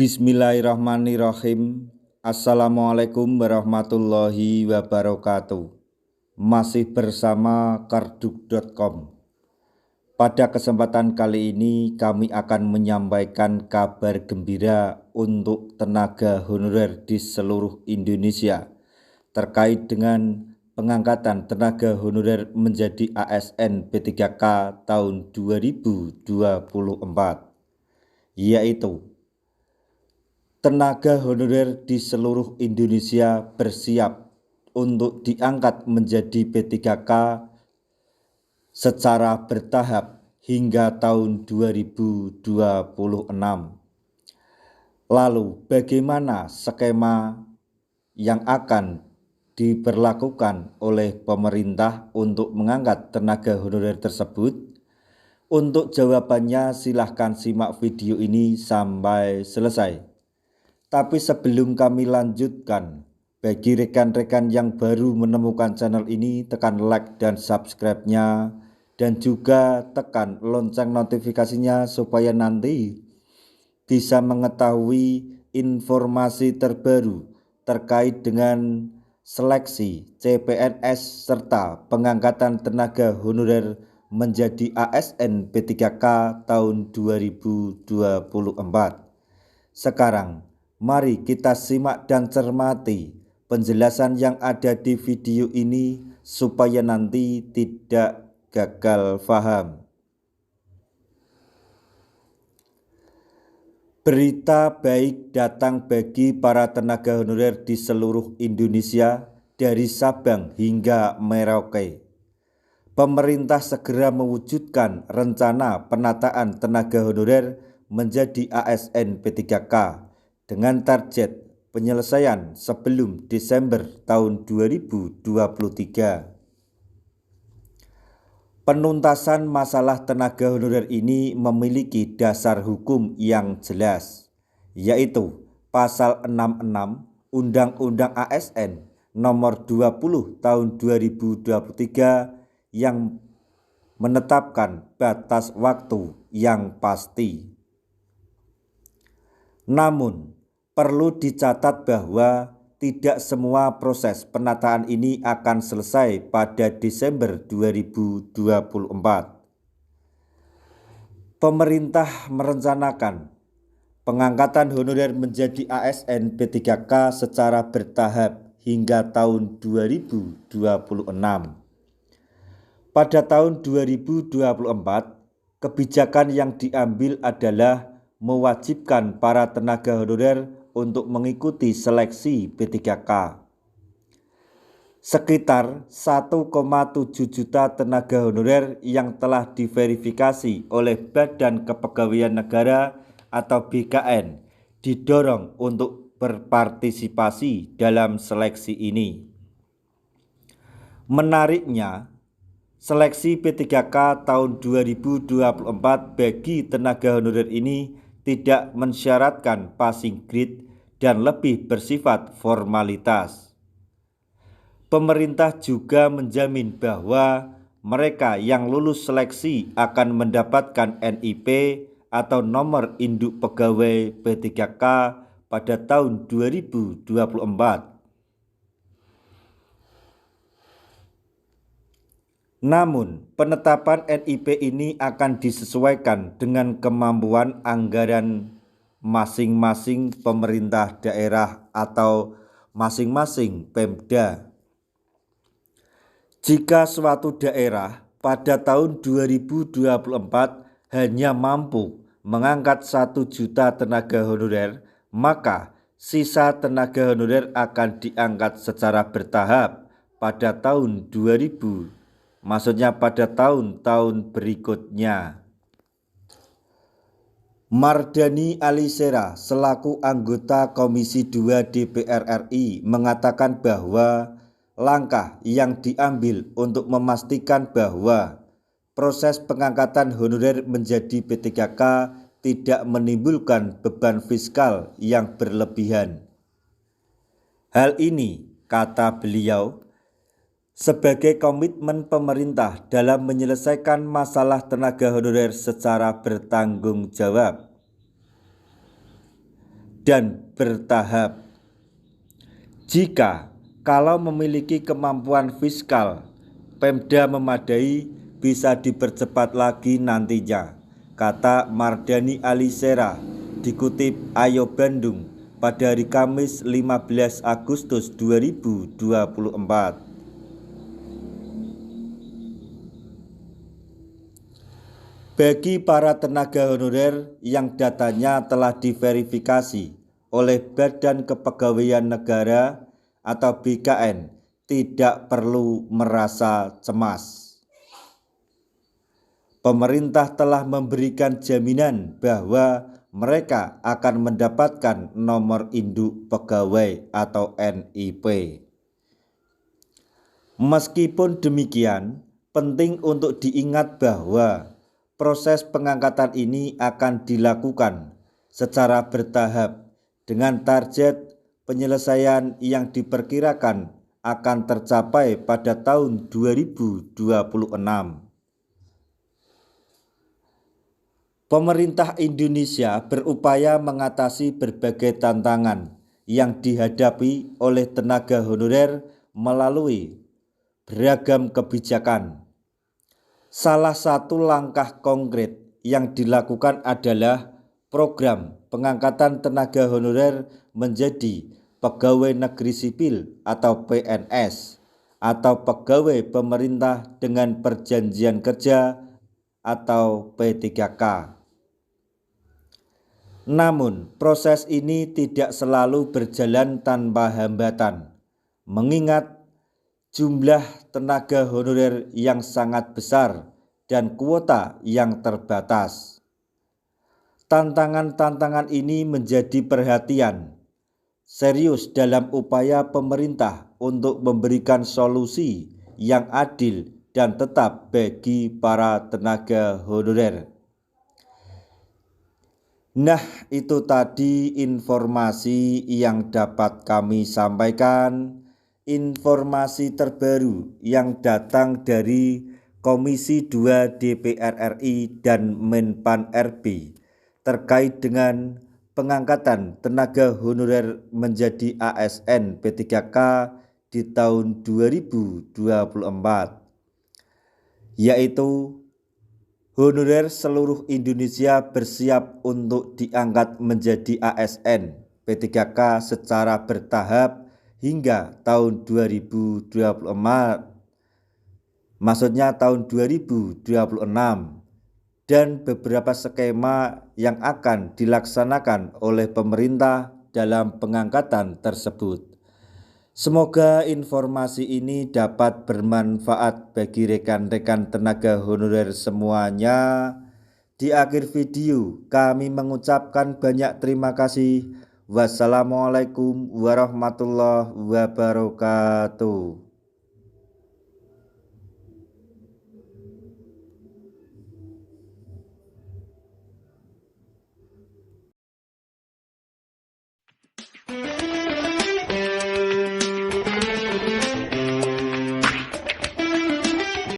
Bismillahirrahmanirrahim. Assalamualaikum warahmatullahi wabarakatuh. Masih bersama karduk.com. Pada kesempatan kali ini kami akan menyampaikan kabar gembira untuk tenaga honorer di seluruh Indonesia terkait dengan pengangkatan tenaga honorer menjadi ASN P3K tahun 2024, yaitu tenaga honorer di seluruh Indonesia bersiap untuk diangkat menjadi P3K secara bertahap hingga tahun 2026. Lalu bagaimana skema yang akan diberlakukan oleh pemerintah untuk mengangkat tenaga honorer tersebut? Untuk jawabannya silahkan simak video ini sampai selesai. Tapi sebelum kami lanjutkan, bagi rekan-rekan yang baru menemukan channel ini, tekan like dan subscribe-nya, dan juga tekan lonceng notifikasinya supaya nanti bisa mengetahui informasi terbaru terkait dengan seleksi CPNS serta pengangkatan tenaga honorer menjadi ASN P3K tahun 2024. Sekarang mari kita simak dan cermati penjelasan yang ada di video ini supaya nanti tidak gagal paham. Berita baik datang bagi para tenaga honorer di seluruh Indonesia dari Sabang hingga Merauke. Pemerintah segera mewujudkan rencana penataan tenaga honorer menjadi ASN P3K dengan target penyelesaian sebelum Desember tahun 2023. Penuntasan masalah tenaga honorer ini memiliki dasar hukum yang jelas, yaitu Pasal 66 Undang-Undang ASN Nomor 20 Tahun 2023 yang menetapkan batas waktu yang pasti. Namun, perlu dicatat bahwa tidak semua proses penataan ini akan selesai pada Desember 2024. Pemerintah merencanakan pengangkatan honorer menjadi ASN P3K secara bertahap hingga tahun 2026. Pada tahun 2024, kebijakan yang diambil adalah mewajibkan para tenaga honorer untuk mengikuti seleksi P3K. Sekitar 1,7 juta tenaga honorer yang telah diverifikasi oleh Badan Kepegawaian Negara atau BKN didorong untuk berpartisipasi dalam seleksi ini. Menariknya, seleksi P3K tahun 2024 bagi tenaga honorer ini tidak mensyaratkan passing grade dan lebih bersifat formalitas. Pemerintah juga menjamin bahwa mereka yang lulus seleksi akan mendapatkan NIP atau nomor induk pegawai P3K pada tahun 2024. Namun, penetapan NIP ini akan disesuaikan dengan kemampuan anggaran masing-masing pemerintah daerah atau masing-masing Pemda. Jika suatu daerah pada tahun 2024 hanya mampu mengangkat 1 juta tenaga honorer, maka sisa tenaga honorer akan diangkat secara bertahap pada tahun 2000. Maksudnya pada tahun-tahun berikutnya. Mardhani Alisera selaku anggota Komisi 2 DPR RI mengatakan bahwa langkah yang diambil untuk memastikan bahwa proses pengangkatan honorer menjadi P3K tidak menimbulkan beban fiskal yang berlebihan. Hal ini, kata beliau, sebagai komitmen pemerintah dalam menyelesaikan masalah tenaga honorer secara bertanggung jawab. dan bertahap. Jika kalau memiliki kemampuan fiskal, Pemda memadai bisa dipercepat lagi nantinya, kata Mardhani Alisera dikutip Ayo Bandung pada hari Kamis 15 Agustus 2024. Bagi para tenaga honorer yang datanya telah diverifikasi oleh Badan Kepegawaian Negara atau BKN, tidak perlu merasa cemas. Pemerintah telah memberikan jaminan bahwa mereka akan mendapatkan nomor induk pegawai atau NIP. Meskipun demikian, penting untuk diingat bahwa proses pengangkatan ini akan dilakukan secara bertahap dengan target penyelesaian yang diperkirakan akan tercapai pada tahun 2026. Pemerintah Indonesia berupaya mengatasi berbagai tantangan yang dihadapi oleh tenaga honorer melalui beragam kebijakan. Salah satu langkah konkret yang dilakukan adalah program pengangkatan tenaga honorer menjadi pegawai negeri sipil atau PNS atau pegawai pemerintah dengan perjanjian kerja atau P3K. Namun, proses ini tidak selalu berjalan tanpa hambatan, mengingat jumlah tenaga honorer yang sangat besar dan kuota yang terbatas. Tantangan-tantangan ini menjadi perhatian serius dalam upaya pemerintah untuk memberikan solusi yang adil dan tetap bagi para tenaga honorer. Nah, itu tadi informasi yang dapat kami sampaikan. Informasi terbaru yang datang dari Komisi 2 DPR RI dan Menpan RB terkait dengan pengangkatan tenaga honorer menjadi ASN P3K di tahun 2024, yaitu honorer seluruh Indonesia bersiap untuk diangkat menjadi ASN P3K secara bertahap hingga tahun 2024, maksudnya tahun 2026, dan beberapa skema yang akan dilaksanakan oleh pemerintah dalam pengangkatan tersebut. Semoga informasi ini dapat bermanfaat bagi rekan-rekan tenaga honorer semuanya. Di akhir video kami mengucapkan banyak terima kasih. Wassalamualaikum warahmatullahi wabarakatuh.